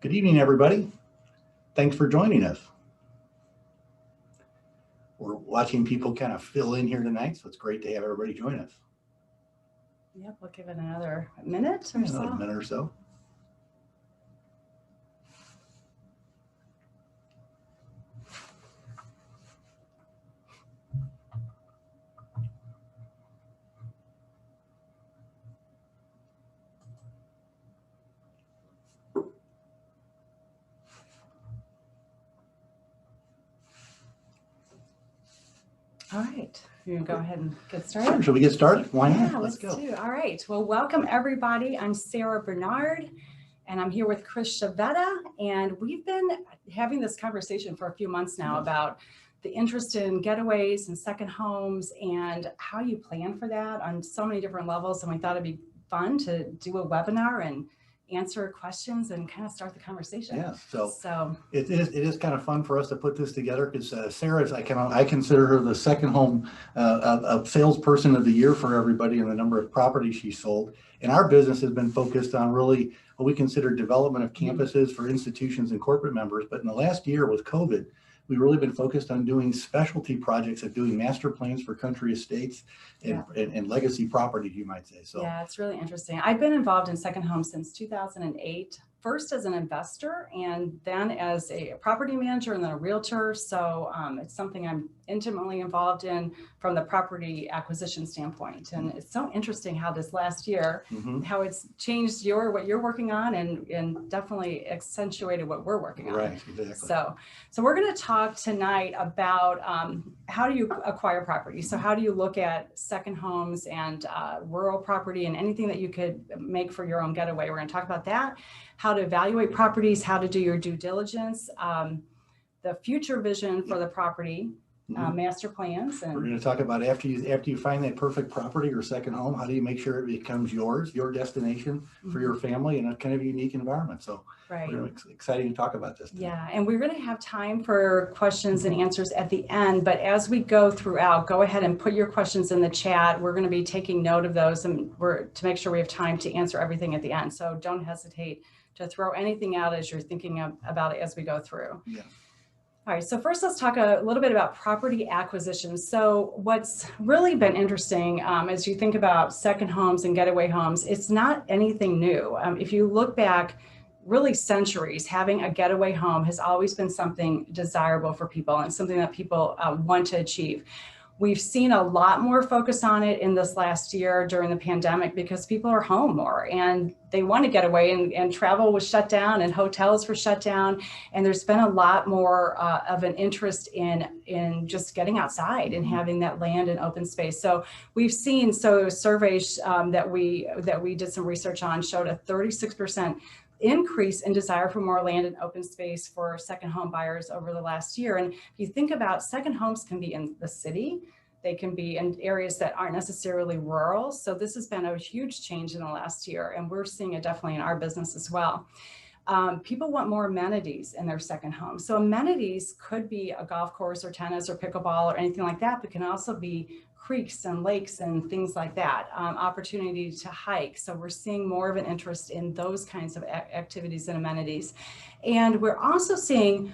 Good evening, everybody. Thanks for joining us. We're watching people kind of fill in here tonight, so it's great to have everybody join us. Yep, we'll give it another minute or so. Another minute or so. All right, you can go ahead and get started. Shall we get started? Why not? Yeah, let's go. do. All right. Well, welcome everybody. I'm Sarah Bernard, and I'm here with Chris Chavetta, and we've been having this conversation for a few months now about the interest in getaways and second homes and how you plan for that on so many different levels. And we thought it'd be fun to do a webinar and answer questions and kind of start the conversation. Yeah, so it is kind of fun for us to put this together because Sarah's, I consider her the second home salesperson of the year for everybody in the number of properties she sold. And our business has been focused on really what we consider development of campuses for institutions and corporate members. But in the last year with COVID, we've really been focused on doing specialty projects of doing master plans for country estates and legacy properties, you might say. So yeah, it's really interesting. I've been involved in second homes since 2008, first as an investor and then as a property manager and then a realtor. So it's something I'm intimately involved in from the property acquisition standpoint. And it's so interesting how this last year, how it's changed what you're working on and definitely accentuated what we're working on. Right, exactly. So we're going to talk tonight about how do you acquire property? So how do you look at second homes and rural property and anything that you could make for your own getaway? We're going to talk about that, how to evaluate properties, how to do your due diligence, the future vision for the property, master plans. And we're going to talk about after you find that perfect property or second home, how do you make sure it becomes yours, your destination for your family in a kind of unique environment. So we're excited to talk about this today. Yeah, and we're going to have time for questions and answers at the end, but as we go throughout, go ahead and put your questions in the chat. We're going to be taking note of those and to make sure we have time to answer everything at the end. So don't hesitate to throw anything out as you're thinking about it as we go through. Yeah. All right, so first let's talk a little bit about property acquisition. So what's really been interesting as you think about second homes and getaway homes, it's not anything new. If you look back really centuries, having a getaway home has always been something desirable for people and something that people want to achieve. We've seen a lot more focus on it in this last year during the pandemic because people are home more and they want to get away and travel was shut down and hotels were shut down. And there's been a lot more of an interest in just getting outside and having that land and open space. So we've seen, surveys that we did some research on showed a 36% increase in desire for more land and open space for second home buyers over the last year. And if you think about second homes can be in the city, they can be in areas that aren't necessarily rural. So this has been a huge change in the last year, and we're seeing it definitely in our business as well. People want more amenities in their second home. So amenities could be a golf course or tennis or pickleball or anything like that, but can also be creeks and lakes and things like that, opportunity to hike. So we're seeing more of an interest in those kinds of activities and amenities. And we're also seeing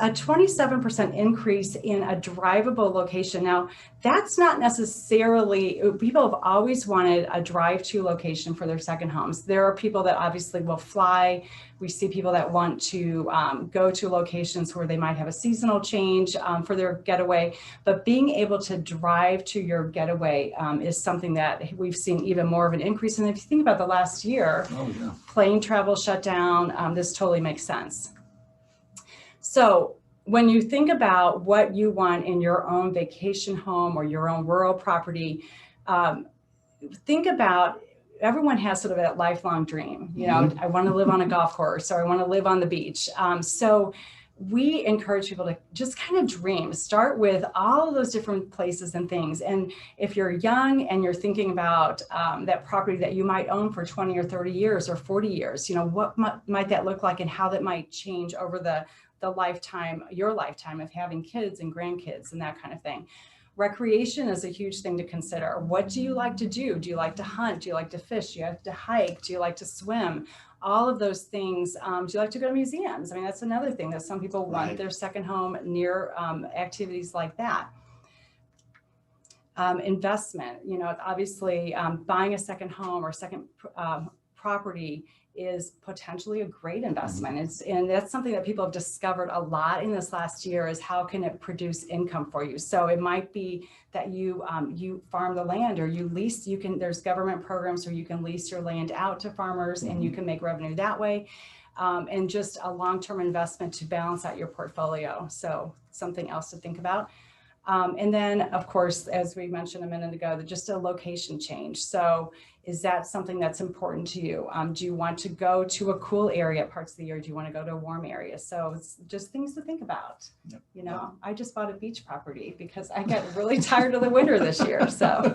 a 27% increase in a drivable location. Now, that's not necessarily, people have always wanted a drive-to location for their second homes. There are people that obviously will fly. We see people that want to go to locations where they might have a seasonal change for their getaway, but being able to drive to your getaway is something that we've seen even more of an increase. And if you think about the last year, plane travel shut down, this totally makes sense. So when you think about what you want in your own vacation home or your own rural property, think about, everyone has sort of that lifelong dream. You know, I want to live on a golf course or I want to live on the beach. So we encourage people to just kind of dream, start with all of those different places and things. And if you're young and you're thinking about that property that you might own for 20 or 30 years or 40 years, you know, what might that look like and how that might change over the lifetime, your lifetime of having kids and grandkids and that kind of thing. Recreation is a huge thing to consider. What do you like to do? Do you like to hunt? Do you like to fish? Do you like to hike? Do you like to swim? all of those things. Do you like to go to museums? I mean, that's another thing that some people want their second home near activities like that. Investment, obviously buying a second home or second property is potentially a great investment. And that's something that people have discovered a lot in this last year, is how can it produce income for you? So it might be that you farm the land, or you lease. There's government programs where you can lease your land out to farmers, and you can make revenue that way. And just a long-term investment to balance out your portfolio. So something else to think about. And then, of course, as we mentioned a minute ago, just a location change. So is that something that's important to you? Do you want to go to a cool area parts of the year? Do you want to go to a warm area? So it's just things to think about. Yep. I just bought a beach property because I get really tired of the winter this year. So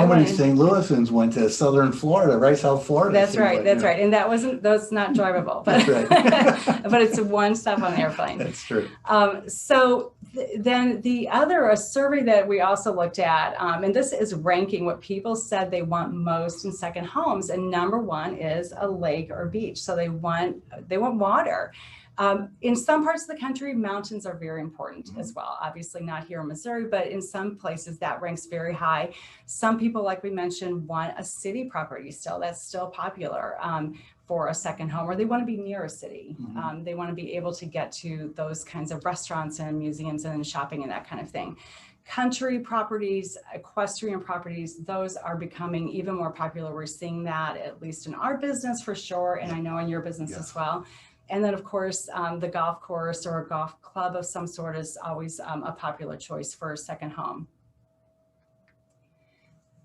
many St. Louisans went to southern Florida, right? South Florida. That's right. That's right. And that's not drivable, but, but it's one stop on the airplane. That's true. Then a survey that we also looked at, and this is ranking what people said they want most in second homes. And number one is a lake or beach. So they want water. In some parts of the country, mountains are very important as well. Obviously not here in Missouri, but in some places that ranks very high. Some people, like we mentioned, want a city property still. That's still popular for a second home, or they want to be near a city. They want to be able to get to those kinds of restaurants and museums and shopping and that kind of thing. Country properties, equestrian properties, those are becoming even more popular. We're seeing that at least in our business for sure, and I know in your business as well. And then, of course, the golf course or a golf club of some sort is always a popular choice for a second home.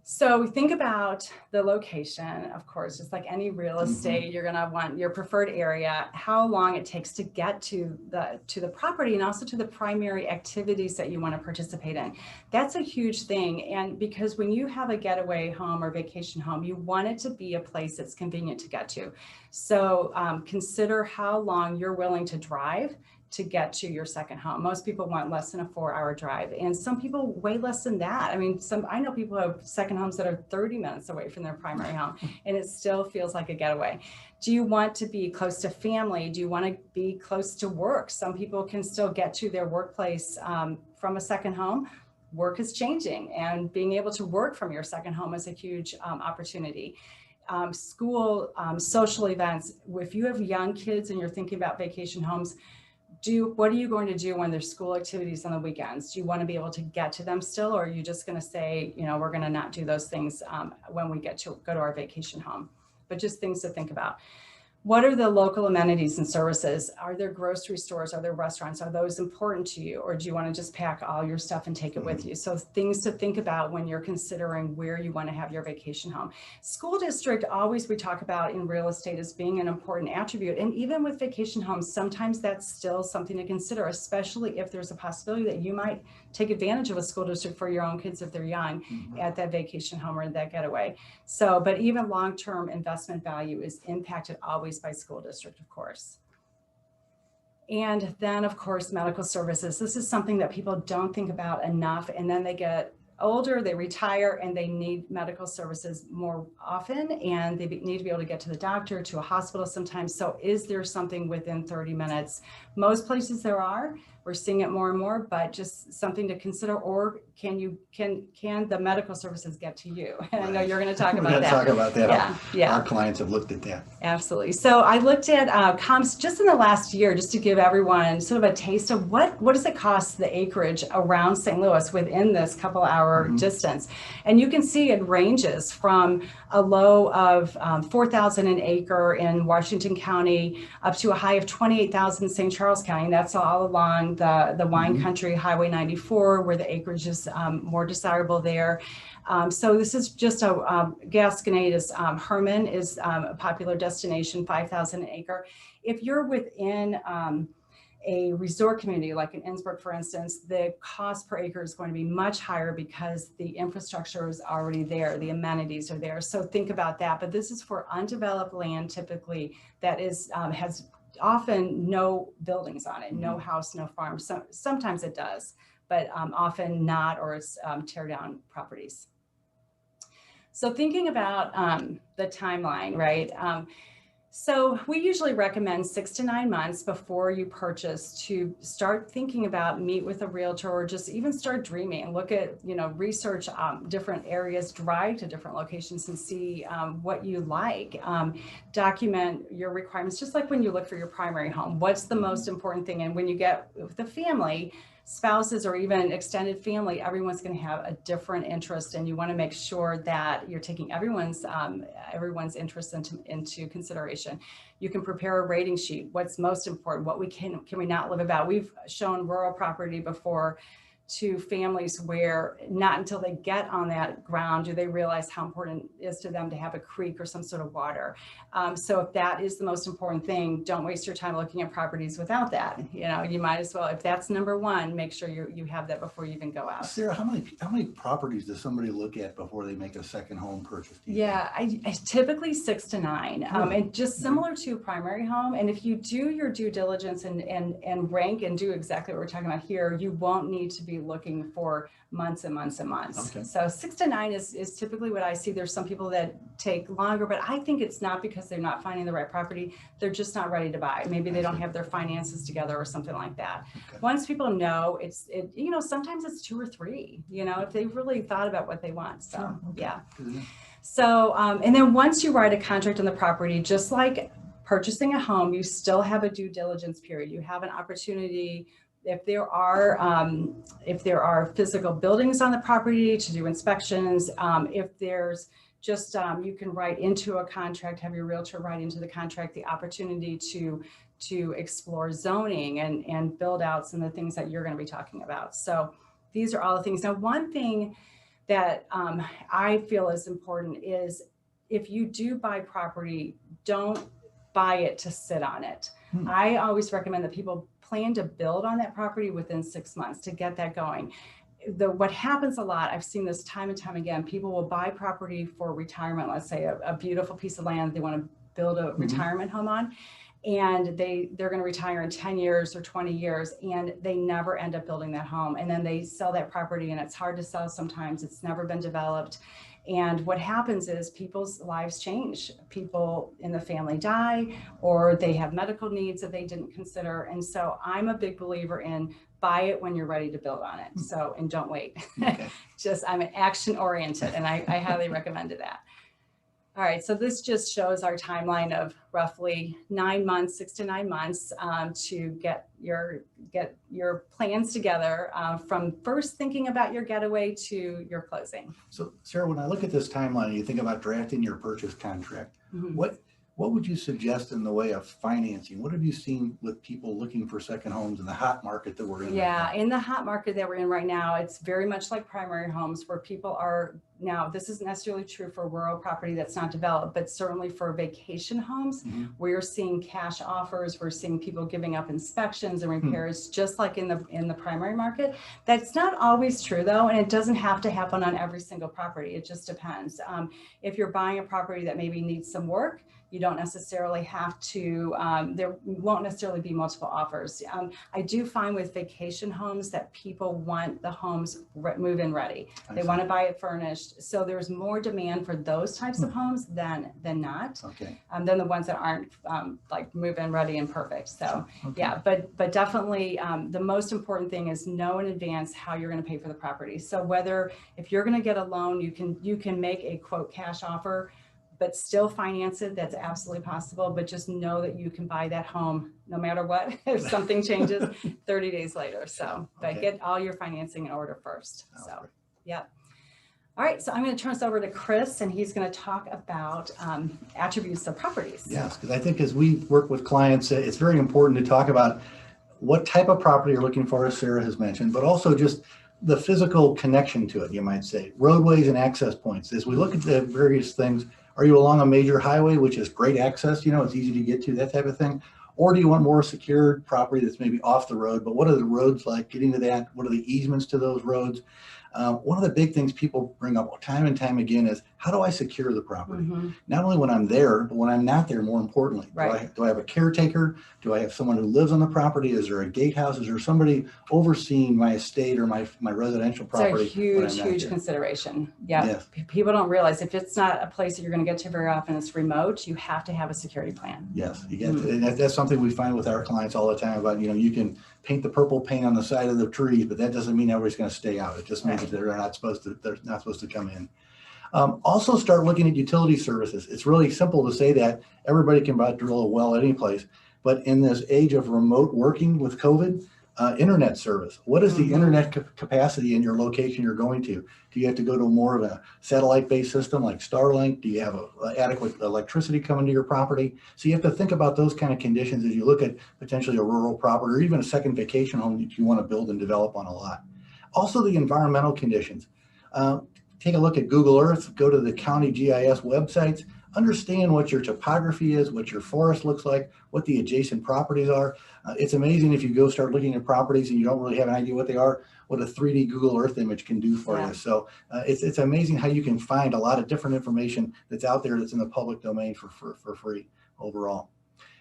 So we think about the location, of course, just like any real estate, you're going to want your preferred area, how long it takes to get to the property, and also to the primary activities that you want to participate in. That's a huge thing. And because when you have a getaway home or vacation home, you want it to be a place that's convenient to get to. So consider how long you're willing to drive to get to your second home. Most people want less than a 4-hour drive, and some people way less than that. I mean, I know people who have second homes that are 30 minutes away from their primary home, and it still feels like a getaway. Do you want to be close to family? Do you want to be close to work? Some people can still get to their workplace from a second home. Work is changing, and being able to work from your second home is a huge opportunity. School, social events. If you have young kids and you're thinking about vacation homes, what are you going to do when there's school activities on the weekends? Do you want to be able to get to them still, or are you just going to say, we're going to not do those things when we go to our vacation home? But just things to think about. What are the local amenities and services? Are there grocery stores? Are there restaurants? Are those important to you? Or do you want to just pack all your stuff and take it with you? So things to think about when you're considering where you want to have your vacation home. School district, always we talk about in real estate as being an important attribute. And even with vacation homes, sometimes that's still something to consider, especially if there's a possibility that you might take advantage of a school district for your own kids if they're young at that vacation home or that getaway. So, but even long-term investment value is impacted always by school district, of course. And then, of course, medical services. This is something that people don't think about enough, and then they get older, they retire, and they need medical services more often, and they need to be able to get to the doctor, to a hospital sometimes. So is there something within 30 minutes? Most places there are. We're seeing it more and more, but just something to consider. Or can the medical services get to you? And I know you're going to talk about that. Talk about that. Yeah. Our clients have looked at that. Absolutely. So I looked at comps just in the last year, just to give everyone sort of a taste of what does it cost the acreage around St. Louis within this couple hour distance. And you can see it ranges from a low of 4,000 an acre in Washington County up to a high of 28,000 in St. Charles County. And that's all along the wine country, Highway 94, where the acreage is more desirable there. So this is just Gasconade is Herman is a popular destination, 5,000 an acre. If you're within a resort community like in Innsbruck, for instance, the cost per acre is going to be much higher because the infrastructure is already there, the amenities are there. So think about that. But this is for undeveloped land, typically, that is has often no buildings on it, no house, no farm. So sometimes it does, but often not, or it's tear down properties. So thinking about the timeline, right? So we usually recommend 6 to 9 months before you purchase to start thinking about meet with a realtor, or just even start dreaming. Look at, research different areas, drive to different locations and see what you like. Document your requirements, just like when you look for your primary home. What's the most important thing? And when you get with the family, spouses, or even extended family, everyone's going to have a different interest, and you want to make sure that you're taking everyone's interest into consideration. You can prepare a rating sheet. What's most important? What can we not live about? We've shown rural property before to families where not until they get on that ground do they realize how important it is to them to have a creek or some sort of water. So if that is the most important thing, don't waste your time looking at properties without that. You might as well, if that's number one, make sure you have that before you even go out. Sarah, how many properties does somebody look at before they make a second home purchase? Yeah, I typically 6 to 9, and just similar to a primary home. And if you do your due diligence and rank and do exactly what we're talking about here, you won't need to be looking for months and months and months. Okay. So 6 to 9 is typically what I see. There's some people that take longer, but I think it's not because they're not finding the right property. They're just not ready to buy. Maybe they don't have their finances together or something like that. Okay. Once people know, sometimes it's 2 or 3, if they've really thought about what they want. So, Sure. Okay. yeah. Good. So, and then once you write a contract on the property, just like purchasing a home, you still have a due diligence period. You have an opportunity, if there are physical buildings on the property, to do inspections. If there's just, you can write into a contract, have your realtor write into the contract the opportunity to explore zoning and build outs and the things that you're going to be talking about. So these are all the things. Now, one thing that I feel is important is, if you do buy property, don't buy it to sit on it. I always recommend that people plan to build on that property within 6 months to get that going. What happens a lot, I've seen this time and time again, people will buy property for retirement, let's say a beautiful piece of land they want to build a retirement home on, and they're going to retire in 10 years or 20 years, and they never end up building that home. And then they sell that property, and it's hard to sell sometimes. It's never been developed. And what happens is people's lives change. People in the family die, or they have medical needs that they didn't consider. And so I'm a big believer in buy it when you're ready to build on it. So, and don't wait. Okay. I'm action oriented, and I highly recommend that. All right, so this just shows our timeline of roughly 9 months, 6 to 9 months to get your plans together, from first thinking about your getaway to your closing. So, Sarah, when I look at this timeline, you think about drafting your purchase contract. What would you suggest in the way of financing? What have you seen with people looking for second homes in the hot market that we're in? Yeah, right now? in the hot market that we're in right now, it's very much like primary homes, where people are now, this isn't necessarily true for rural property that's not developed, but certainly for vacation homes, we're seeing cash offers. We're seeing people giving up inspections and repairs, just like in the primary market. That's not always true though, and it doesn't have to happen on every single property. It just depends. If you're buying a property that maybe needs some work, you don't necessarily have to, there won't necessarily be multiple offers. I do find with vacation homes that people want the homes move-in ready. They want to buy it furnished. So there's more demand for those types of homes than not, than the ones that aren't like move-in ready and perfect. So yeah, but definitely the most important thing is know in advance how you're going to pay for the property. So if you're going to get a loan, you can make a quote cash offer, but still finance it. That's absolutely possible. But just know that you can buy that home no matter what, if something changes 30 days later. So, but get all your financing in order first. So, yeah. All right, so I'm going to turn this over to Chris, and he's going to talk about attributes of properties. Yes, because I think as we work with clients, it's very important to talk about what type of property you're looking for, as Sarah has mentioned, but also just the physical connection to it, you might say. Roadways and access points. As we look at the various things, are you along a major highway, which is great access, it's easy to get to, that type of thing? Or do you want more secured property that's maybe off the road, but what are the roads like, getting to that? What are the easements to those roads? One of the big things people bring up time and time again is, how do I secure the property? Mhm. Not only when I'm there, but when I'm not there, more importantly. Right. Do I have a caretaker? Do I have someone who lives on the property? Is there a gatehouse? Is there somebody overseeing my estate or my residential property? It's a when I'm huge, not huge there? consideration. Yeah. Yes. People don't realize if it's not a place that you're going to get to very often, it's remote, you have to have a security plan. Yes, you get and that's something we find with our clients all the time about, you can paint the purple paint on the side of the trees, but that doesn't mean everybody's going to stay out. It just means that they're not supposed to come in. Also start looking at utility services. It's really simple to say that everybody can about drill a well any place, but in this age of remote working with COVID, internet service. What is the internet capacity in your location you're going to? Do you have to go to more of a satellite-based system like Starlink? Do you have adequate electricity coming to your property? So you have to think about those kind of conditions as you look at potentially a rural property or even a second vacation home that you want to build and develop on a lot. Also the environmental conditions. Take a look at Google Earth, go to the county GIS websites, understand what your topography is, what your forest looks like, what the adjacent properties are. It's amazing if you go start looking at properties and you don't really have an idea what they are, what a 3D Google Earth image can do for you. So it's amazing how you can find a lot of different information that's out there that's in the public domain for free overall.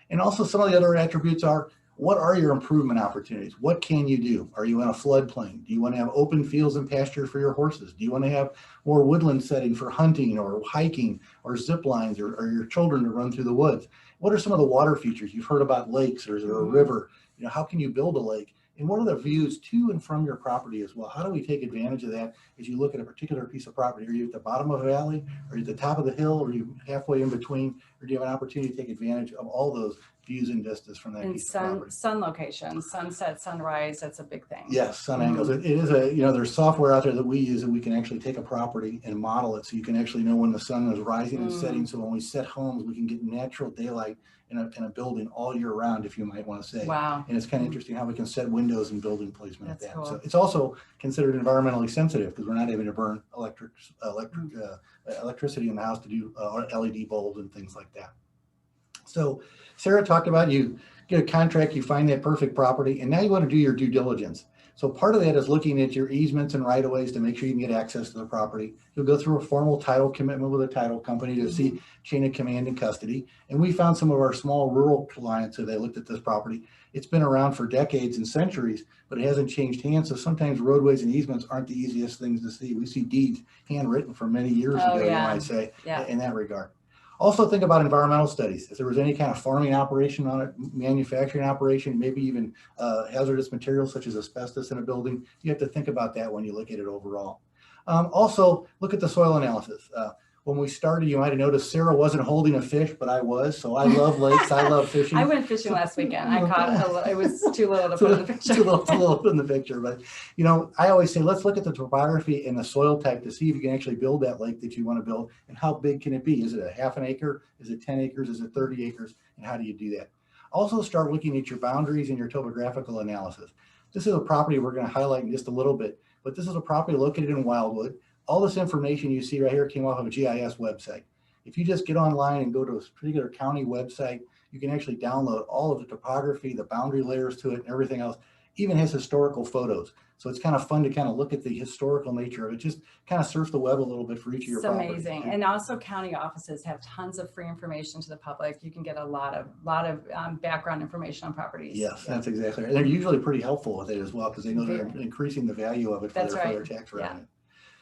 And also some of the other attributes are, what are your improvement opportunities? What can you do? Are you in a floodplain? Do you want to have open fields and pastures for your horses? Do you want to have more woodland setting for hunting or hiking or zip lines or your children to run through the woods? What are some of the water features? You've heard about lakes, or is there a river? How can you build a lake? And what are the views to and from your property as well? How do we take advantage of that as you look at a particular piece of property? Are you at the bottom of a valley? Are you at the top of the hill? Are you halfway in between? Or do you have an opportunity to take advantage of all those views and vistas from that piece of property? Sun location, sunset, sunrise, that's a big thing. Yes, sun angles. It is there's software out there that we use that we can actually take a property and model it so you can actually know when the sun is rising and setting. So when we set homes, we can get natural daylight in a building all year round, if you might want to say. Wow. And it's kind of interesting how we can set windows and building placement at that. Cool. So it's also considered environmentally sensitive because we're not able to burn electricity in the house to do LED bulbs and things like that. So Sarah talked about, you get a contract, you find that perfect property, and now you want to do your due diligence. So part of that is looking at your easements and right-of-ways to make sure you can get access to the property. You'll go through a formal title commitment with a title company to see chain of command and custody. And we found some of our small rural clients who they looked at this property. It's been around for decades and centuries, but it hasn't changed hands. So sometimes roadways and easements aren't the easiest things to see. We see deeds handwritten for many years ago, you might say, in that regard. Also think about environmental studies. If there was any kind of farming operation on it, manufacturing operation, maybe even hazardous materials such as asbestos in a building, you have to think about that when you look at it overall. Also, look at the soil analysis. When we started, you might have noticed Sarah wasn't holding a fish, but I was. So I love lakes. I love fishing. I went fishing last weekend. I caught it was too little to put in the picture. Too little to put in the picture. But, I always say, let's look at the topography and the soil type to see if you can actually build that lake that you want to build. And how big can it be? Is it a half an acre? Is it 10 acres? Is it 30 acres? And how do you do that? Also start looking at your boundaries and your topographical analysis. This is a property we're going to highlight in just a little bit, but this is a property located in Wildwood. All this information you see right here came off of a GIS website. If you just get online and go to a particular county website, you can actually download all of the topography, the boundary layers to it, and everything else. Even has historical photos. So it's kind of fun to kind of look at the historical nature of it. Just kind of surf the web a little bit for each of your properties. It's amazing. And also county offices have tons of free information to the public. You can get a lot of background information on properties. Yes, that's exactly right. And they're usually pretty helpful with it as well because they know they're increasing the value of it for their tax revenue.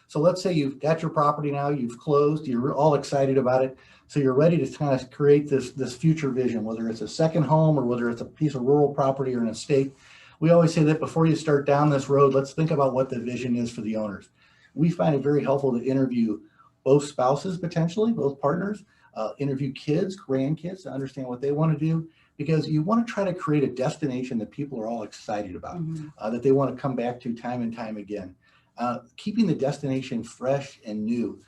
So let's say you've got your property now, you've closed, you're all excited about it. So you're ready to kind of create this future vision, whether it's a second home or whether it's a piece of rural property or an estate. We always say that before you start down this road, let's think about what the vision is for the owners. We find it very helpful to interview both spouses, potentially, both partners, interview kids, grandkids to understand what they want to do, because you want to try to create a destination that people are all excited about, that they want to come back to time and time again. Keeping the destination fresh and new.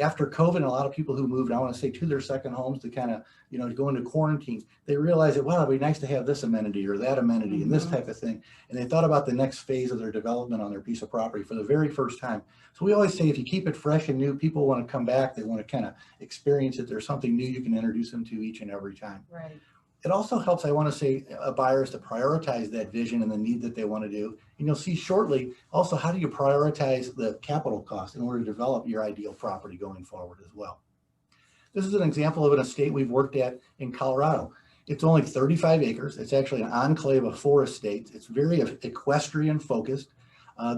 After COVID, a lot of people who moved, I want to say, to their second homes to kind of, to go into quarantine, they realized that, well, it'd be nice to have this amenity or that amenity and this type of thing. And they thought about the next phase of their development on their piece of property for the very first time. So we always say, if you keep it fresh and new, people want to come back. They want to kind of experience it. There's something new you can introduce them to each and every time. Right. It also helps, I want to say, buyers to prioritize that vision and the need that they want to do. And you'll see shortly also how do you prioritize the capital cost in order to develop your ideal property going forward as well. This is an example of an estate we've worked at in Colorado. It's only 35 acres. It's actually an enclave of 4 estates. It's very equestrian focused.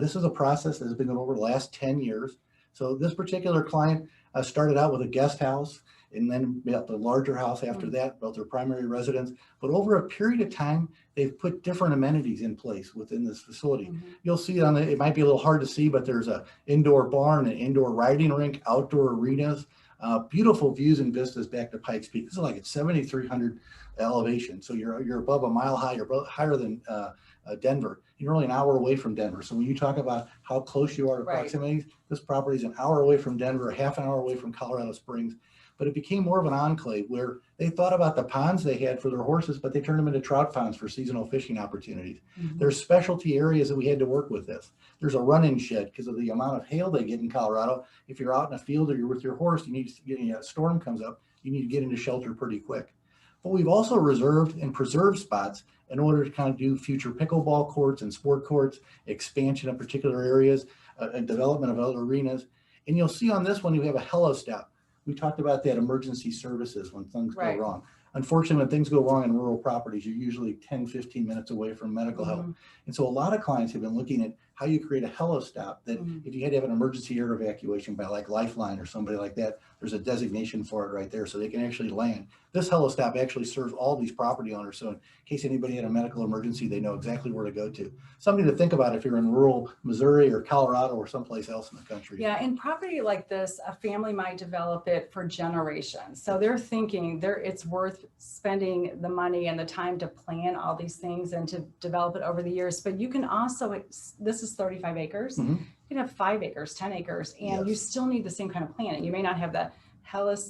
This is a process that has been over the last 10 years. So this particular client started out with a guest house and then built a larger house after that, built their primary residence. But over a period of time, they've put different amenities in place within this facility. You'll see on it might be a little hard to see, but there's an indoor barn, an indoor riding rink, outdoor arenas, beautiful views and vistas back to Pikes Peak. This is like at 7,300 elevation. So you're above a mile high, you're higher than Denver. You're only an hour away from Denver. So when you talk about how close you are to proximity, this property is an hour away from Denver, half an hour away from Colorado Springs. But it became more of an enclave where they thought about the ponds they had for their horses, but they turned them into trout ponds for seasonal fishing opportunities. There's specialty areas that we had to work with this. There's a run-in shed because of the amount of hail they get in Colorado. If you're out in a field or you're with your horse, you need to get, a storm comes up, you need to get into shelter pretty quick. But we've also reserved and preserved spots in order to kind of do future pickleball courts and sport courts, expansion of particular areas, and development of other arenas. And you'll see on this one, you have a Hello Stop. We talked about that emergency services when things go wrong. Unfortunately, when things go wrong in rural properties, you're usually 10, 15 minutes away from medical help. And so a lot of clients have been looking at how you create a Hello Stop that if you had to have an emergency air evacuation by like Lifeline or somebody like that, there's a designation for it right there so they can actually land. This Hello Stop actually serves all these property owners. So in case anybody had a medical emergency, they know exactly where to go to. Something to think about if you're in rural Missouri or Colorado or someplace else in the country. Yeah, in property like this, a family might develop it for generations. So they're thinking it's worth spending the money and the time to plan all these things and to develop it over the years. But you can also, this is 35 acres. You can have 5 acres, 10 acres, and you still need the same kind of planning. You may not have the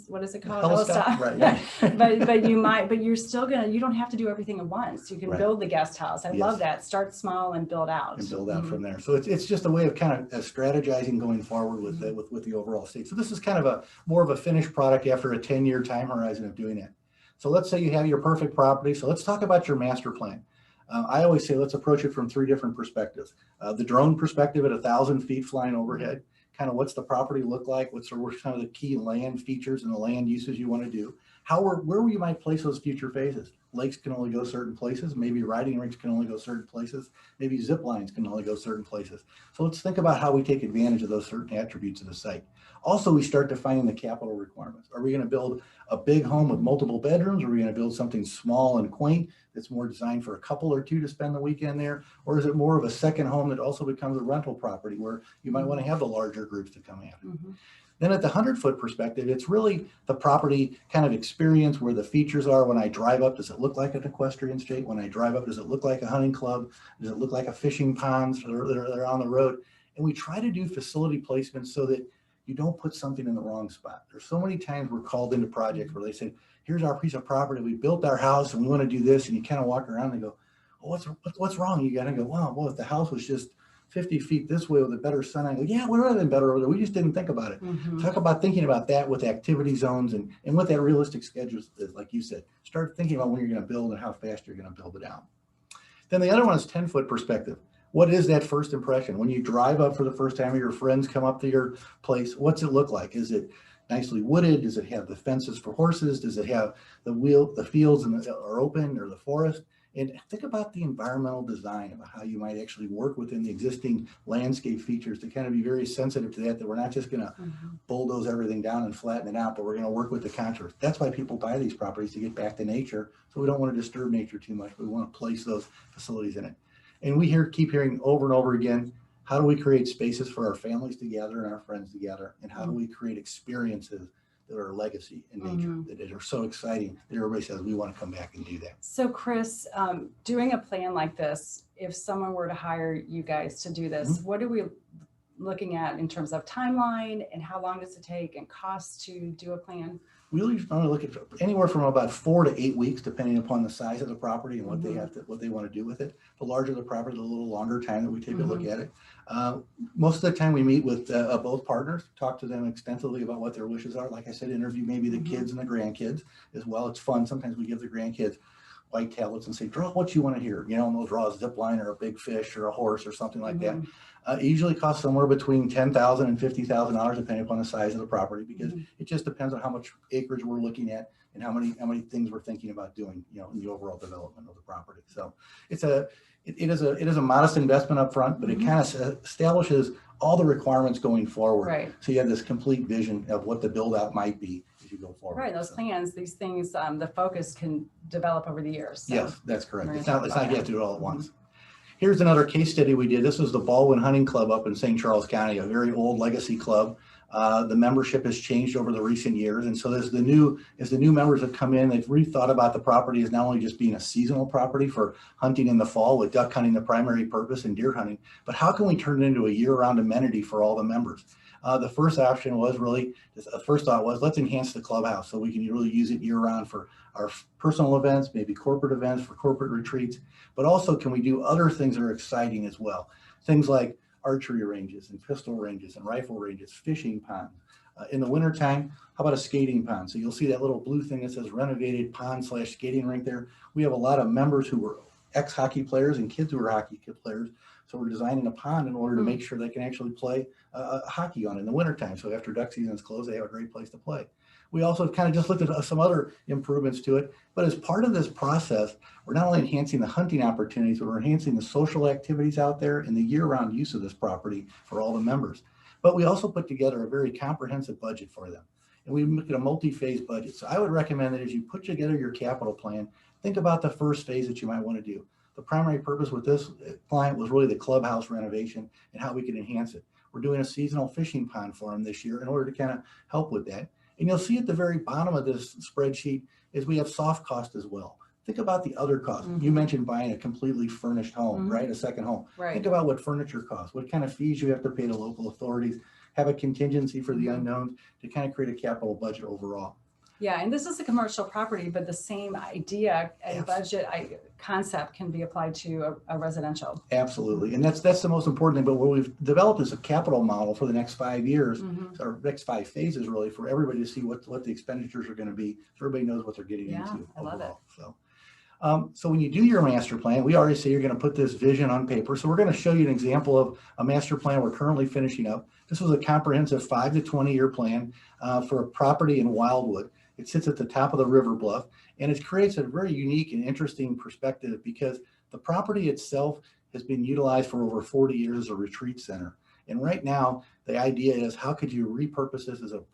what is it called? Hello Stop. Right. but you're still you don't have to do everything at once. You can build the guest house. I love that. Start small and build out. And build out from there. So it's just a way of kind of strategizing going forward with the overall state. So this is kind of more of a finished product after a 10-year time horizon of doing it. So let's say you have your perfect property. So let's talk about your master plan. I always say let's approach it from 3 different perspectives. The drone perspective at 1,000 feet flying overhead. Kind of what's the property look like? What's some of the key land features and the land uses you want to do? Where you might place those future phases. Lakes can only go certain places. Maybe riding rinks can only go certain places. Maybe zip lines can only go certain places. So let's think about how we take advantage of those certain attributes of the site. Also, we start defining the capital requirements. Are we going to build a big home with multiple bedrooms? Are we going to build something small and quaint that's more designed for a couple or 2 to spend the weekend there? Or is it more of a second home that also becomes a rental property where you might want to have the larger groups to come in? Then at the 100-foot perspective, it's really the property kind of experience where the features are. When I drive up, does it look like an equestrian state? When I drive up, does it look like a hunting club? Does it look like a fishing ponds that are on the road? And we try to do facility placements so that you don't put something in the wrong spot. There's so many times we're called into projects where they say, here's our piece of property. We built our house and we want to do this. And you kind of walk around and go, oh, what's wrong? You got to go, wow, well, if the house was just 50 feet this way with a better sun angle. Yeah, we're rather than better over there. We just didn't think about it. Talk about thinking about that with activity zones and what that realistic schedule is, like you said. Start thinking about when you're going to build and how fast you're going to build it out. Then the other one is 10-foot perspective. What is that first impression? When you drive up for the first time or your friends come up to your place, what's it look like? Is it nicely wooded? Does it have the fences for horses? Does it have the fields are open or the forest? And think about the environmental design of how you might actually work within the existing landscape features to kind of be very sensitive to that we're not just going to bulldoze everything down and flatten it out, but we're going to work with the contours. That's why people buy these properties, to get back to nature. So we don't want to disturb nature too much. We want to place those facilities in it. And we keep hearing over and over again, how do we create spaces for our families to gather and our friends to gather? And how do we create experiences that are legacy in nature, that are so exciting that everybody says, we want to come back and do that. So Chris, doing a plan like this, if someone were to hire you guys to do this, what are we looking at in terms of timeline and how long does it take and cost to do a plan? We usually look at anywhere from about 4 to 8 weeks, depending upon the size of the property and what they want to do with it. The larger the property, the little longer time that we take a look at it. Most of the time we meet with both partners, talk to them extensively about what their wishes are. Like I said, interview maybe the kids and the grandkids as well. It's fun. Sometimes we give the grandkids white tablets and say, draw what you want to hear. You know, and they'll draw a zip line or a big fish or a horse or something like that. It usually costs somewhere between $10,000 and $50,000, depending upon the size of the property, because it just depends on how much acreage we're looking at and how many things we're thinking about doing, you know, in the overall development of the property. So it is a modest investment up front, but it kind of establishes all the requirements going forward. Right. So you have this complete vision of what the build out might be as you go forward. Right. Those plans, these things, the focus can develop over the years. So. Yes, that's correct. We're It's gonna not talk about you have to do it all at once. Here's another case study we did. This was the Baldwin Hunting Club up in St. Charles County, a very old legacy club. The membership has changed over the recent years. And so as the new members have come in, they've rethought about the property as not only just being a seasonal property for hunting in the fall, with duck hunting the primary purpose and deer hunting, but how can we turn it into a year-round amenity for all the members? The first option was really, the first thought was, let's enhance the clubhouse so we can really use it year-round for our personal events, maybe corporate events, for corporate retreats, but also can we do other things that are exciting as well? Things like archery ranges and pistol ranges and rifle ranges, fishing ponds. In the wintertime, how about a skating pond? So you'll see that little blue thing that says renovated pond/skating rink there. We have a lot of members who were ex-hockey players and kids who were hockey players. So we're designing a pond in order to make sure they can actually play hockey on in the wintertime. So after duck season is closed, they have a great place to play. We also kind of just looked at some other improvements to it. But as part of this process, we're not only enhancing the hunting opportunities, but we're enhancing the social activities out there and the year-round use of this property for all the members. But we also put together a very comprehensive budget for them. And we look at a multi-phase budget. So I would recommend that as you put together your capital plan, think about the first phase that you might want to do. The primary purpose with this client was really the clubhouse renovation and how we could enhance it. We're doing a seasonal fishing pond for them this year in order to kind of help with that. And you'll see at the very bottom of this spreadsheet is we have soft cost as well. Think about the other costs. You mentioned buying a completely furnished home, right? A second home. Right. Think about what furniture costs, what kind of fees you have to pay to local authorities, have a contingency for the unknowns to kind of create a capital budget overall. Yeah, and this is a commercial property, but the same idea and budget concept can be applied to a residential. Absolutely, and that's the most important thing. But what we've developed is a capital model for the next 5 years, or next 5 phases, really, for everybody to see what the expenditures are going to be, so everybody knows what they're getting into. I love it. So when you do your master plan, we already say you're going to put this vision on paper. So we're going to show you an example of a master plan we're currently finishing up. This was a comprehensive 5 to 20 year plan for a property in Wildwood. It sits at the top of the river bluff, and it creates a very unique and interesting perspective because the property itself has been utilized for over 40 years as a retreat center. And right now, the idea is how could you repurpose this as an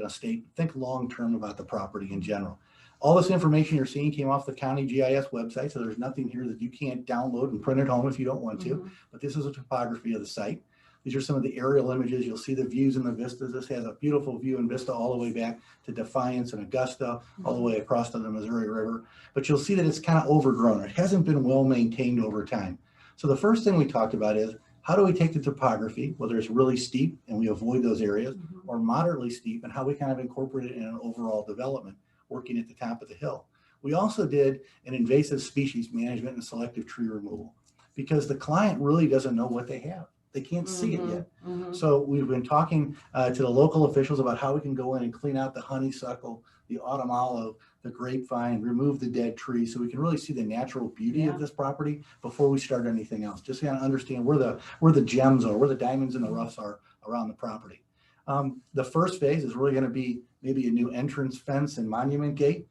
estate? Think long-term about the property in general. All this information you're seeing came off the county GIS website, so there's nothing here that you can't download and print at home if you don't want to, but this is a topography of the site. These are some of the aerial images. You'll see the views and the vistas. This has a beautiful view and vista all the way back to Defiance and Augusta, all the way across to the Missouri River. But you'll see that it's kind of overgrown. It hasn't been well maintained over time. So the first thing we talked about is how do we take the topography, whether it's really steep and we avoid those areas, or moderately steep, and how we kind of incorporate it in an overall development, working at the top of the hill. We also did an invasive species management and selective tree removal because the client really doesn't know what they have. They can't see it yet. So we've been talking to the local officials about how we can go in and clean out the honeysuckle, the autumn olive, the grapevine, remove the dead trees, so we can really see the natural beauty of this property before we start anything else. Just to kind of understand where the gems are, where the diamonds in the roughs are around the property. The first phase is really going to be maybe a new entrance fence and monument gate,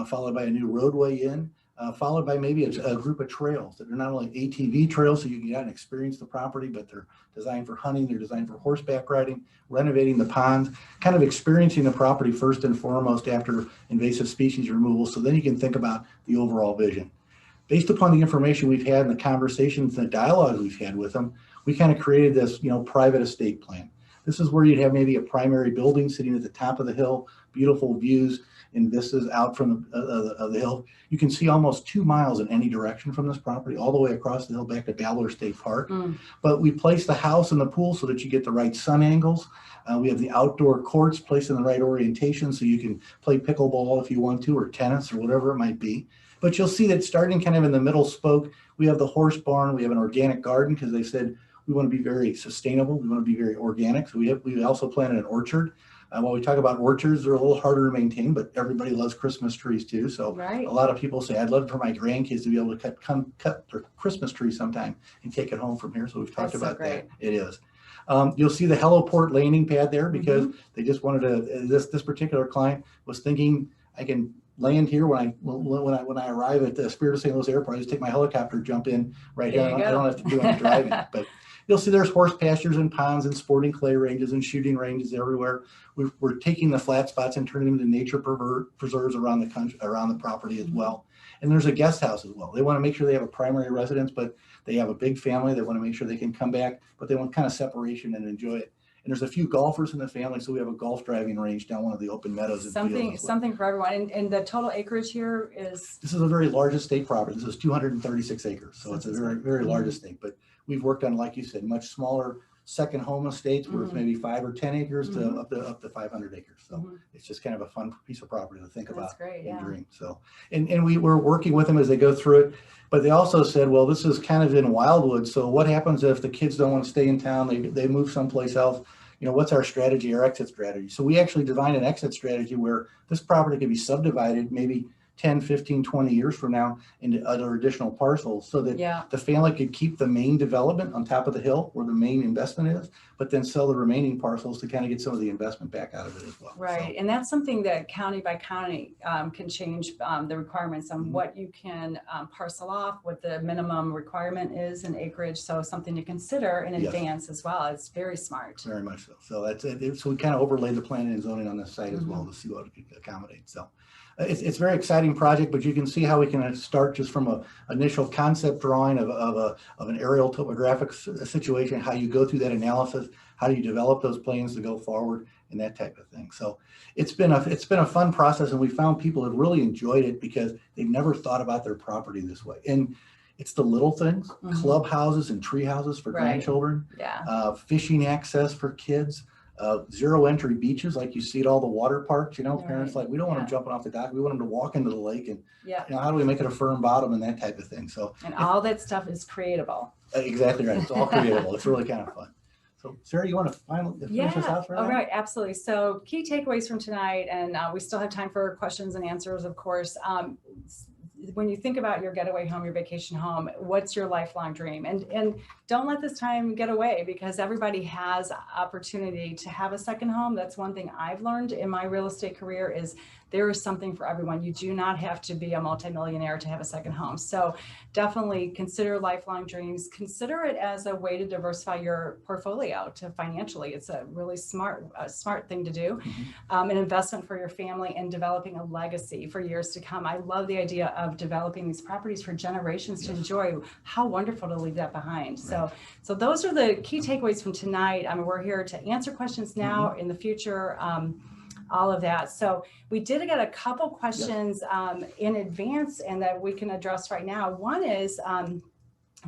followed by a new roadway in, followed by maybe a group of trails that are not only ATV trails so you can get out and experience the property, but they're designed for hunting, they're designed for horseback riding, renovating the ponds, kind of experiencing the property first and foremost after invasive species removal. So then you can think about the overall vision. Based upon the information we've had and the conversations and the dialogues we've had with them, we kind of created this, private estate plan. This is where you'd have maybe a primary building sitting at the top of the hill, beautiful views and vistas out from the hill. You can see almost 2 miles in any direction from this property, all the way across the hill back to Ballard State Park. But we place the house and the pool so that you get the right sun angles. We have the outdoor courts placed in the right orientation so you can play pickleball if you want to, or tennis or whatever it might be. But you'll see that starting kind of in the middle spoke, we have the horse barn, we have an organic garden because they said we want to be very sustainable. We want to be very organic. So we also planted an orchard. When we talk about orchards, they're a little harder to maintain, but everybody loves Christmas trees too. So Right. a lot of people say, I'd love for my grandkids to be able to cut their Christmas tree sometime and take it home from here. So we've talked That's so about great. that. It is. You'll see the Heliport landing pad there because Mm-hmm. they just wanted to, this particular client was thinking I can land here when I arrive at the Spirit of St. Louis Airport. I just take my helicopter, jump in right There here. you I don't go. have to do any driving, but you'll see there's horse pastures and ponds and sporting clay ranges and shooting ranges everywhere. We're taking the flat spots and turning them into nature preserves around the country, around the property as well. And there's a guest house as well. They want to make sure they have a primary residence, but they have a big family. They want to make sure they can come back, but they want kind of separation and enjoy it. And there's a few golfers in the family, so we have a golf driving range down one of the open meadows. Something for everyone. And the total acreage here is? This is a very large estate property. This is 236 acres, so it's a very, very large estate. But we've worked on, like you said, much smaller second home estates where it's maybe 5 or 10 acres to up to 500 acres. So it's just kind of a fun piece of property to think about and dream. So, and we're working with them as they go through it. But they also said, well, this is kind of in Wildwood. So what happens if the kids don't want to stay in town? They move someplace else. You know, what's our strategy, our exit strategy? So we actually designed an exit strategy where this property can be subdivided maybe 10, 15, 20 years from now into other additional parcels so that the family could keep the main development on top of the hill where the main investment is, but then sell the remaining parcels to kind of get some of the investment back out of it as well. Right. So, and that's something that county by county can change the requirements on what you can parcel off, what the minimum requirement is in acreage. So something to consider in advance as well. It's very smart. Very much so. So that's it. So we kind of overlay the planning and zoning on this site as well to see what it can accommodate. So it's a very exciting project, but you can see how we can start just from an initial concept drawing of an aerial topographic situation, how you go through that analysis, how do you develop those plans to go forward, and that type of thing. So it's been a fun process, and we found people have really enjoyed it because they've never thought about their property this way. And it's the little things, clubhouses and tree houses for grandchildren, fishing access for kids, zero entry beaches like you see at all the water parks. You know, parents like, we don't want them jumping off the dock. We want them to walk into the lake, and you know, how do we make it a firm bottom and that type of thing. So and all that stuff is creatable. Exactly right. It's all creatable. It's really kind of fun. So Sarah, you want to finish us out for all right, absolutely. So key takeaways from tonight, and we still have time for questions and answers, of course. When you think about your getaway home, your vacation home, what's your lifelong dream? And don't let this time get away, because everybody has opportunity to have a second home. That's one thing I've learned in my real estate career is there is something for everyone. You do not have to be a multimillionaire to have a second home. So definitely consider lifelong dreams. Consider it as a way to diversify your portfolio to financially. It's a really smart thing to do. An investment for your family and developing a legacy for years to come. I love the idea of developing these properties for generations to enjoy. How wonderful to leave that behind. So those are the key takeaways from tonight. I mean, we're here to answer questions now, in the future, all of that. So we did get a couple questions in advance and that we can address right now. One is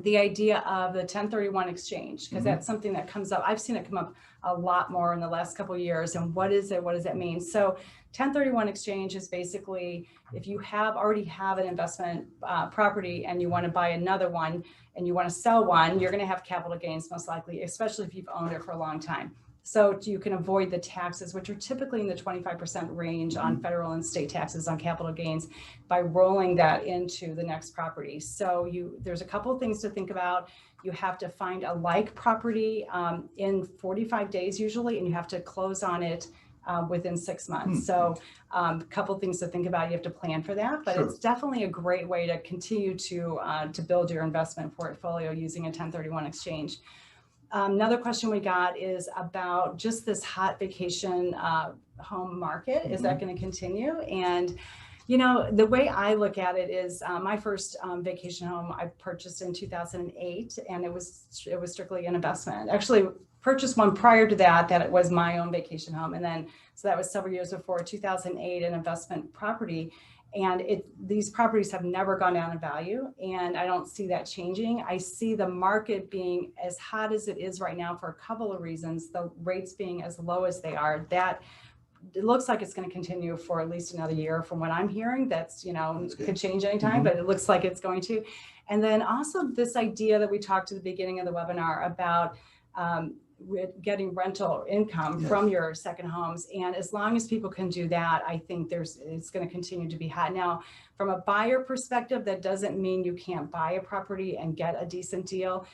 the idea of the 1031 exchange, because that's something that comes up. I've seen it come up a lot more in the last couple of years. And what is it? What does that mean? So 1031 exchange is basically if you already have an investment property and you want to buy another one and you want to sell one, you're going to have capital gains most likely, especially if you've owned it for a long time. So you can avoid the taxes, which are typically in the 25% range on federal and state taxes on capital gains, by rolling that into the next property. So there's a couple of things to think about. You have to find a like property in 45 days usually, and you have to close on it within 6 months. So a couple of things to think about. You have to plan for that, but it's definitely a great way to continue to build your investment portfolio using a 1031 exchange. Another question we got is about just this hot vacation home market. Is that going to continue? And, you know, the way I look at it is my first vacation home I purchased in 2008, and it was strictly an investment. Actually, purchased one prior to that it was my own vacation home. And then, so that was several years before, 2008, an investment property. And these properties have never gone down in value, and I don't see that changing. I see the market being as hot as it is right now for a couple of reasons. The rates being as low as they are, that it looks like it's going to continue for at least another year from what I'm hearing. That's, you know, could change anytime, but it looks like it's going to. And then also this idea that we talked at the beginning of the webinar about getting rental income Yes. from your second homes. And as long as people can do that, I think it's going to continue to be hot. Now, from a buyer perspective, that doesn't mean you can't buy a property and get a decent deal.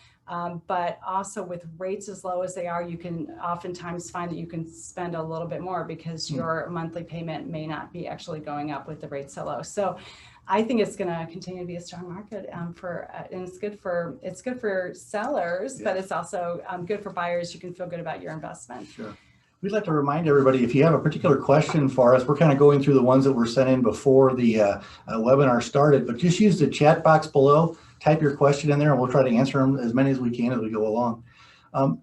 But also with rates as low as they are, you can oftentimes find that you can spend a little bit more because your monthly payment may not be actually going up with the rates so low. So I think it's going to continue to be a strong market and it's good for sellers, Yes. but it's also good for buyers. You can feel good about your investment. Sure. We'd like to remind everybody, if you have a particular question for us, we're kind of going through the ones that were sent in before the webinar started, but just use the chat box below, type your question in there, and we'll try to answer them as many as we can as we go along.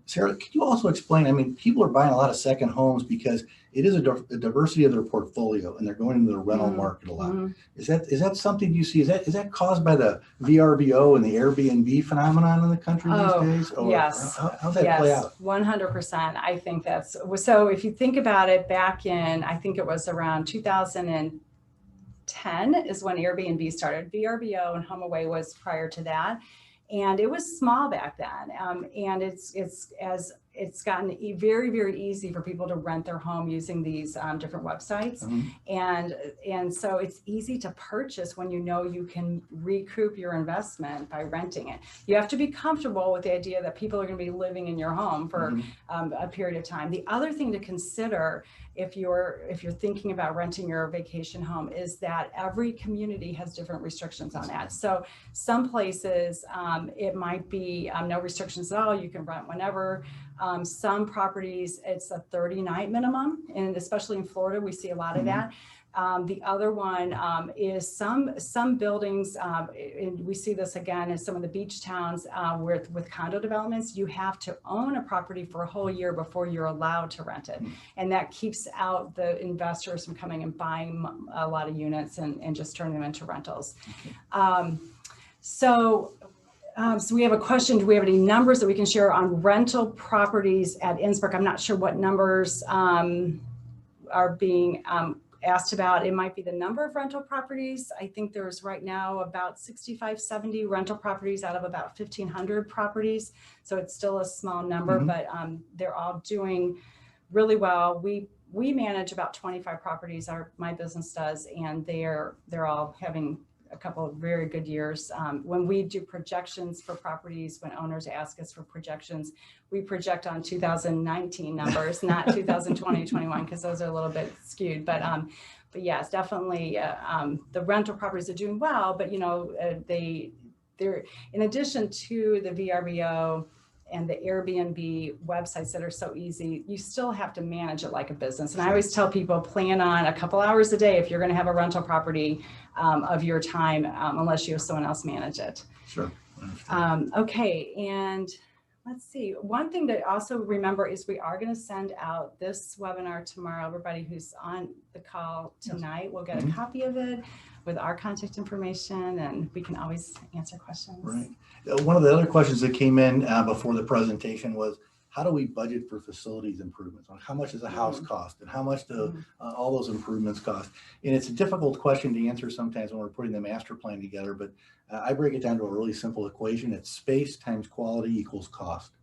Sarah, could you also explain, I mean, people are buying a lot of second homes because it is a diversity of their portfolio and they're going into the rental market a lot. Is that something you see? Is that caused by the VRBO and the Airbnb phenomenon in the country these days? Or yes. how's that play out? 100%. I think so. If you think about it, back in, I think it was around 2010 is when Airbnb started. VRBO and HomeAway was prior to that. And it was small back then. And it's gotten very, very easy for people to rent their home using these different websites. And so it's easy to purchase when you know you can recoup your investment by renting it. You have to be comfortable with the idea that people are going to be living in your home for a period of time. The other thing to consider if you're thinking about renting your vacation home is that every community has different restrictions on that. So some places it might be no restrictions at all. You can rent whenever. Some properties, it's a 30-night minimum, and especially in Florida, we see a lot of that. The other one is some buildings, and we see this again in some of the beach towns with condo developments. You have to own a property for a whole year before you're allowed to rent it. And that keeps out the investors from coming and buying a lot of units and just turning them into rentals. So we have a question. Do we have any numbers that we can share on rental properties at Innsbruck? I'm not sure what numbers are being asked about. It might be the number of rental properties. I think there's right now about 65, 70 rental properties out of about 1,500 properties. So it's still a small number, but they're all doing really well. We manage about 25 properties, my business does, and they're all having a couple of very good years. When we do projections for properties, when owners ask us for projections, we project on 2019 numbers, not 2020, 21, because those are a little bit skewed. But yes, definitely the rental properties are doing well. But they're in addition to the VRBO and the Airbnb websites that are so easy, you still have to manage it like a business. And I always tell people, plan on a couple hours a day if you're going to have a rental property of your time, unless you have someone else manage it. Sure. Okay, and let's see. One thing to also remember is we are going to send out this webinar tomorrow. Everybody who's on the call tonight will get a copy of it with our contact information, and we can always answer questions. Right. One of the other questions that came in before the presentation was, how do we budget for facilities improvements? How much does a house cost, and how much do all those improvements cost? And it's a difficult question to answer sometimes when we're putting the master plan together, but I break it down to a really simple equation. It's space times quality equals cost.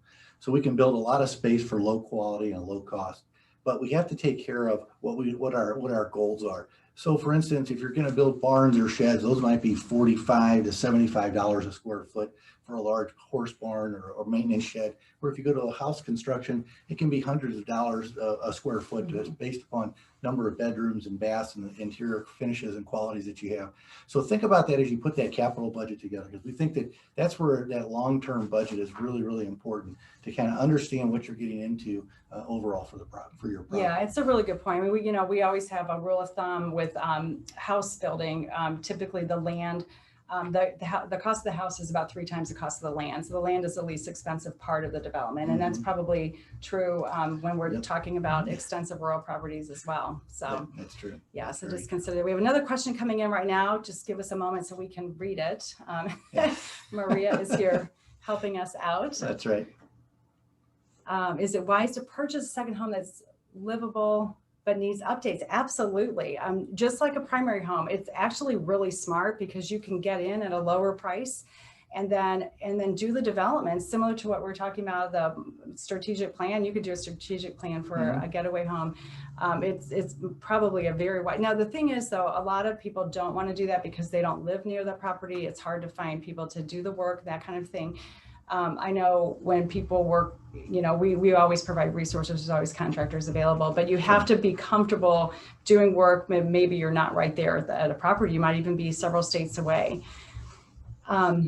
So we can build a lot of space for low quality and low cost, but we have to take care of what our goals are. So for instance, if you're going to build barns or sheds, those might be $45 to $75 a square foot for a large horse barn or maintenance shed. Or if you go to a house construction, it can be hundreds of dollars a square foot based upon number of bedrooms and baths and the interior finishes and qualities that you have. So think about that as you put that capital budget together, because we think that that's where that long-term budget is really, really important to kind of understand what you're getting into overall for your property. Yeah, it's a really good point. I mean, we always have a rule of thumb with house building. Typically the land, the cost of the house is about 3 times the cost of the land. So the land is the least expensive part of the development. And that's probably true when we're talking about extensive rural properties as well. So that's true. Yeah, so just consider that. We have another question coming in right now. Just give us a moment so we can read it. Maria is here helping us out. That's right. Is it wise to purchase a second home that's livable but needs updates? Absolutely. Just like a primary home, it's actually really smart because you can get in at a lower price and then do the development similar to what we're talking about, the strategic plan. You could do a strategic plan for a getaway home. It's probably a very wide. Now, the thing is, though, a lot of people don't want to do that because they don't live near the property. It's hard to find people to do the work, that kind of thing. I know when people work, we always provide resources. There's always contractors available, but you have to be comfortable doing work. Maybe you're not right there at a property. You might even be several states away. How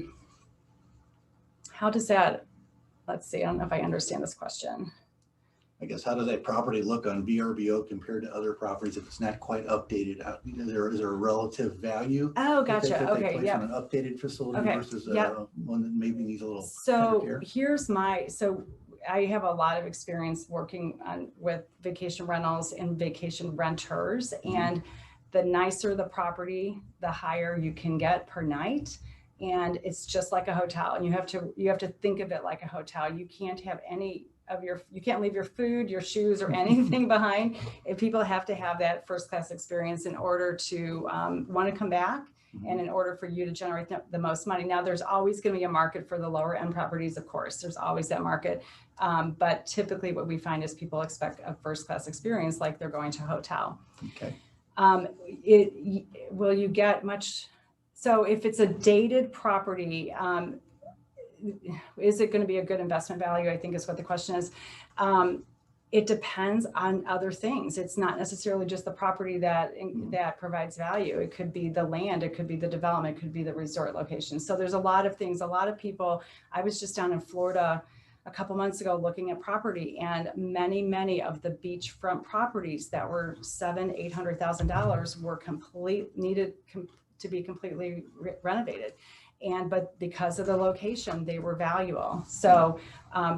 does that, let's see, I don't know if I understand this question. I guess, how does that property look on VRBO compared to other properties if it's not quite updated? Is there a relative value? Oh, gotcha. Okay, yeah. On an updated facility versus one that maybe needs a little so care? So I have a lot of experience working with vacation rentals and vacation renters, and the nicer the property, the higher you can get per night. And it's just like a hotel, and you have to think of it like a hotel. You can't have you can't leave your food, your shoes, or anything behind. If people have to have that first class experience in order to want to come back, and in order for you to generate the most money. Now, there's always going to be a market for the lower end properties, of course. There's always that market. But typically what we find is people expect a first class experience like they're going to a hotel. Okay. Will you get much? So if it's a dated property, is it going to be a good investment value? I think is what the question is. It depends on other things. It's not necessarily just the property that provides value. It could be the land, it could be the development, it could be the resort location. So there's a lot of things. A lot of people, I was just down in Florida a couple months ago looking at property, and many of the beachfront properties that were $700,000-800,000 were needed to be completely renovated. But because of the location, they were valuable. So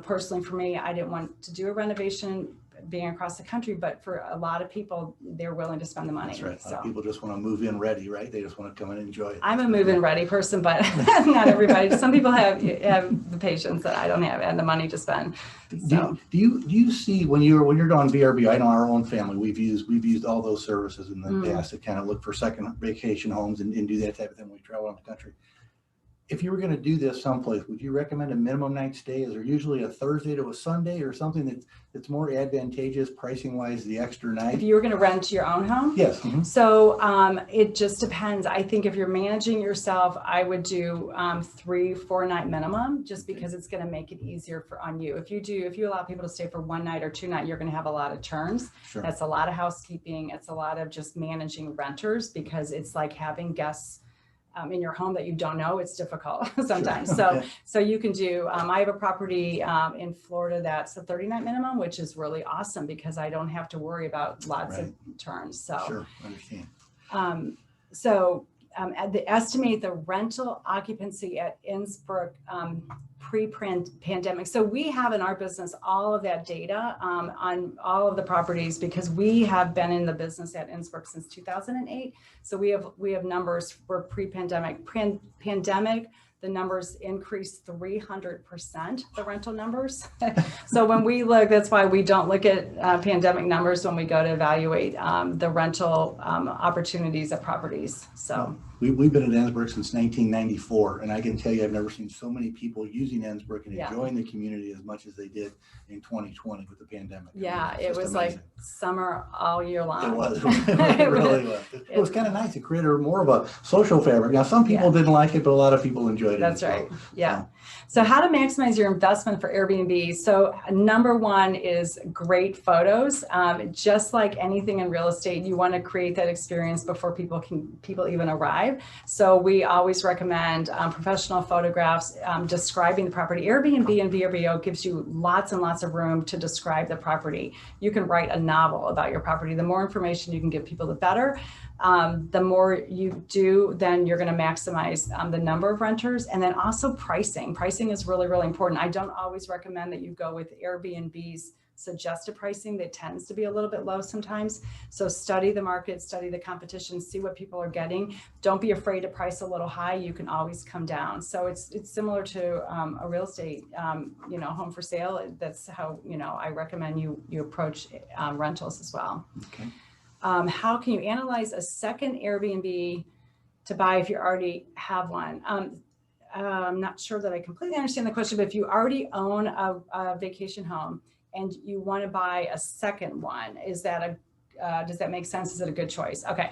personally for me, I didn't want to do a renovation being across the country, but for a lot of people, they're willing to spend the money. That's right. So People just want to move in ready, right? They just want to come and enjoy it. I'm a move-in ready person, but not everybody. Some people have the patience that I don't have and the money to spend. So. Do you see when you're doing VRBO? I know our own family, we've used all those services in the past to kind of look for second vacation homes and do that type of thing when we travel around the country. If you were going to do this someplace, would you recommend a minimum night stay? Is there usually a Thursday to a Sunday or something that's more advantageous pricing wise, the extra night? If you were going to rent your own home? Yes. So it just depends. I think if you're managing yourself, I would do 3-4 night minimum, just because it's going to make it easier on you. If you allow people to stay for 1 night or 2 nights, you're going to have a lot of turns. Sure. That's a lot of housekeeping. It's a lot of just managing renters, because it's like having guests in your home that you don't know. It's difficult sometimes. Sure. So you can do, I have a property in Florida that's a 30-night minimum, which is really awesome because I don't have to worry about lots of turns. So, sure, understand. Estimate the rental occupancy at Innsbruck pre-pandemic. So we have in our business all of that data on all of the properties, because we have been in the business at Innsbruck since 2008. So we have numbers for pre-pandemic. Pandemic, the numbers increased 300%, the rental numbers. So when we look, that's why we don't look at pandemic numbers when we go to evaluate the rental opportunities at properties. So we've been at Innsbruck since 1994, and I can tell you I've never seen so many people using Innsbruck and enjoying the community as much as they did in 2020 with the pandemic. Yeah, it was amazing. Like summer all year long. It was. It really was. It was kind of nice. It created more of a social fabric. Now, some people didn't like it, but a lot of people enjoyed it. That's right. Yeah. So how to maximize your investment for Airbnb. So number one is great photos. Just like anything in real estate, you want to create that experience before people even arrive. So we always recommend professional photographs describing the property. Airbnb and VRBO gives you lots and lots of room to describe the property. You can write a novel about your property. The more information you can give people, the better. The more you do, then you're going to maximize the number of renters, and then also pricing. Pricing is really, really important. I don't always recommend that you go with Airbnb's suggested pricing. That tends to be a little bit low sometimes. So study the market, study the competition, see what people are getting. Don't be afraid to price a little high. You can always come down. So it's similar to a real estate, home for sale. That's how, I recommend you approach rentals as well. Okay. How can you analyze a second Airbnb to buy if you already have one? I'm not sure that I completely understand the question, but if you already own a vacation home and you want to buy a second one, is that does that make sense? Is it a good choice? Okay.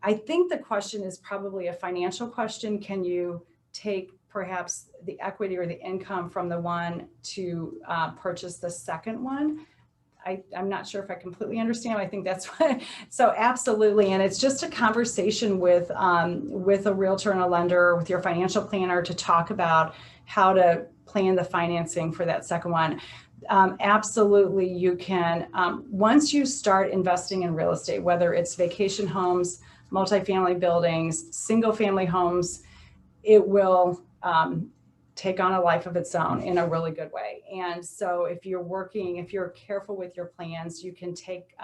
I think the question is probably a financial question. Can you take perhaps the equity or the income from the one to purchase the second one? I'm not sure if I completely understand. I think that's what, so absolutely. And it's just a conversation with a realtor and a lender, with your financial planner, to talk about how to plan the financing for that second one. Absolutely, you can, once you start investing in real estate, whether it's vacation homes, multifamily buildings, single family homes, it will take on a life of its own in a really good way. And so if you're careful with your plans, you can take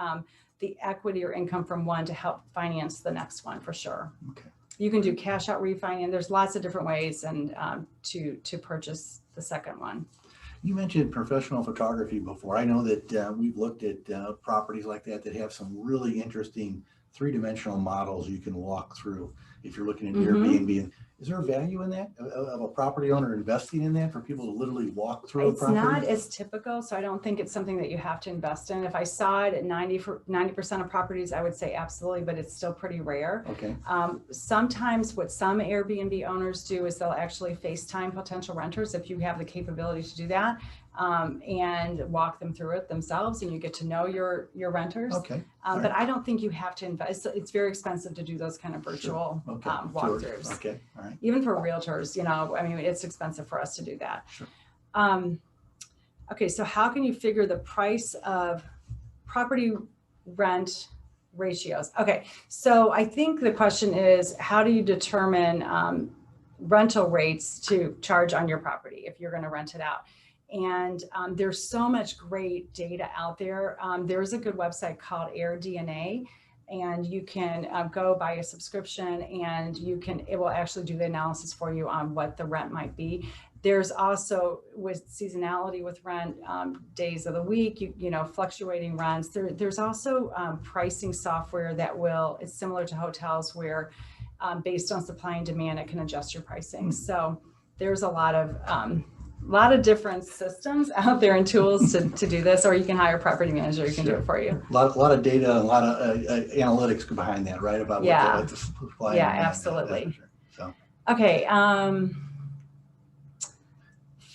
the equity or income from one to help finance the next one for sure. Okay. You can do cash out refinance. There's lots of different ways and to purchase the second one. You mentioned professional photography before. I know that we've looked at properties like that have some really interesting three-dimensional models you can walk through if you're looking at Airbnb. Is there a value in that, of a property owner investing in that, for people to literally walk through a property? It's not as typical, so I don't think it's something that you have to invest in. If I saw it at 90% of properties, I would say absolutely, but it's still pretty rare. Okay. Sometimes what some Airbnb owners do is they'll actually FaceTime potential renters if you have the capability to do that, and walk them through it themselves, and you get to know your renters. Okay. But I don't think you have to invest. It's very expensive to do those kind of virtual walkthroughs. Sure. Okay. All right. Even for realtors, I mean, it's expensive for us to do that. Sure. Okay, so how can you figure the price of property rent ratios? Okay, so I think the question is, how do you determine rental rates to charge on your property if you're going to rent it out? And there's so much great data out there. There's a good website called AirDNA, and you can go buy a subscription, and it will actually do the analysis for you on what the rent might be. There's also, with seasonality with rent, days of the week, fluctuating rents. There's also pricing software that it's similar to hotels, where based on supply and demand, it can adjust your pricing. So there's a lot of different systems out there and tools to do this, or you can hire a property manager who can do it for you. A lot of data and a lot of analytics behind that, right? About what the supply. Yeah, absolutely. So. Okay.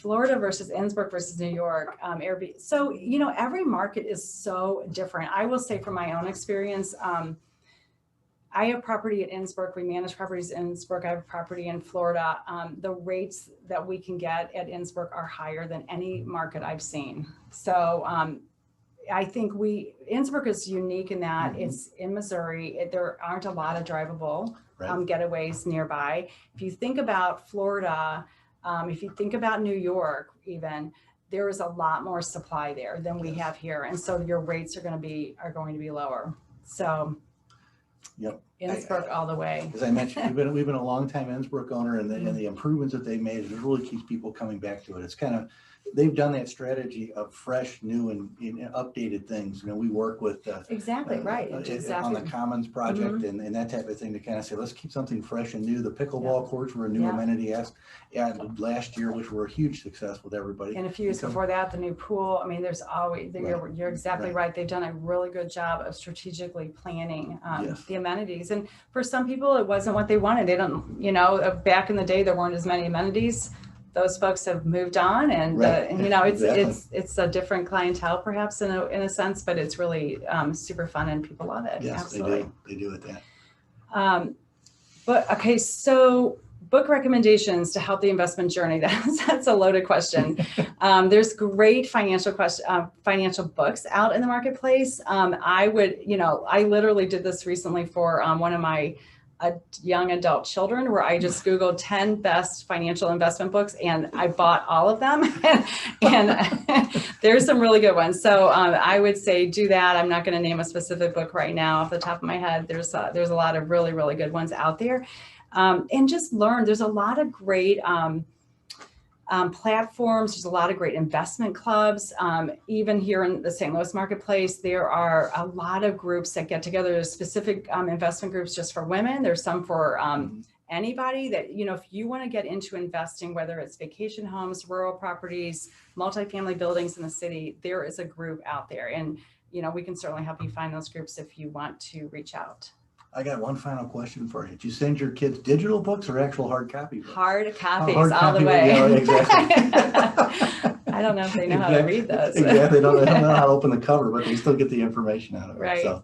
Florida versus Innsbruck versus New York, Airbnb. So, every market is so different. I will say from my own experience, I have property at Innsbruck. We manage properties in Innsbruck. I have property in Florida. The rates that we can get at Innsbruck are higher than any market I've seen. So I think Innsbruck is unique in that it's in Missouri. There aren't a lot of drivable getaways nearby. If you think about Florida, if you think about New York, even, there is a lot more supply there than we have here, and so your rates are going to be lower. So. Yep. Innsbruck all the way. As I mentioned, we've been a long time Innsbruck owner, and the improvements that they made, it really keeps people coming back to it. It's kind of, they've done that strategy of fresh, new, and updated things. We work with exactly right on exactly. the Commons project and that type of thing, to kind of say, let's keep something fresh and new. The pickleball courts were a new amenity added last year, which were a huge success with everybody. And a few years before that, the new pool. I mean, there's always, you're exactly right. They've done a really good job of strategically planning the amenities. And for some people, it wasn't what they wanted. They don't, back in the day, there weren't as many amenities. Those folks have moved on, and it's a different clientele perhaps in a sense, but it's really super fun and people love it. Yes, absolutely. They do at that. But okay, so book recommendations to help the investment journey. That's a loaded question. There's great financial books out in the marketplace. I literally did this recently for one of my young adult children, where I just Googled 10 best financial investment books, and I bought all of them. and there's some really good ones. So I would say do that. I'm not going to name a specific book right now off the top of my head. There's a lot of really, really good ones out there. And just learn. There's a lot of great platforms. There's a lot of great investment clubs. Even here in the St. Louis marketplace, there are a lot of groups that get together. There's specific investment groups just for women. There's some for anybody that, if you want to get into investing, whether it's vacation homes, rural properties, multifamily buildings in the city, there is a group out there. And, we can certainly help you find those groups if you want to reach out. I got one final question for you. Did you send your kids digital books or actual hard copy books? Hard copies Hard all copy, the way. yeah, exactly. I don't know if they know how to read those. Exactly. They don't know how to open the cover, but they still get the information out of it. Right. So.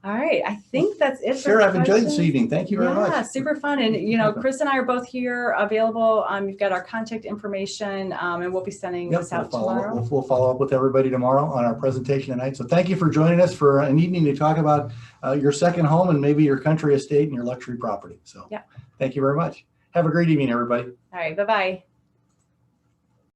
All right. I think that's it. Sarah, I've enjoyed this questions. evening. Thank you very much. Yeah, super fun. And, Chris and I are both here available. You've got our contact information and we'll be sending this out tomorrow. We'll follow up with everybody tomorrow on our presentation tonight. So thank you for joining us for an evening to talk about your second home and maybe your country estate and your luxury property. So thank you very much. Have a great evening, everybody. All right. Bye-bye.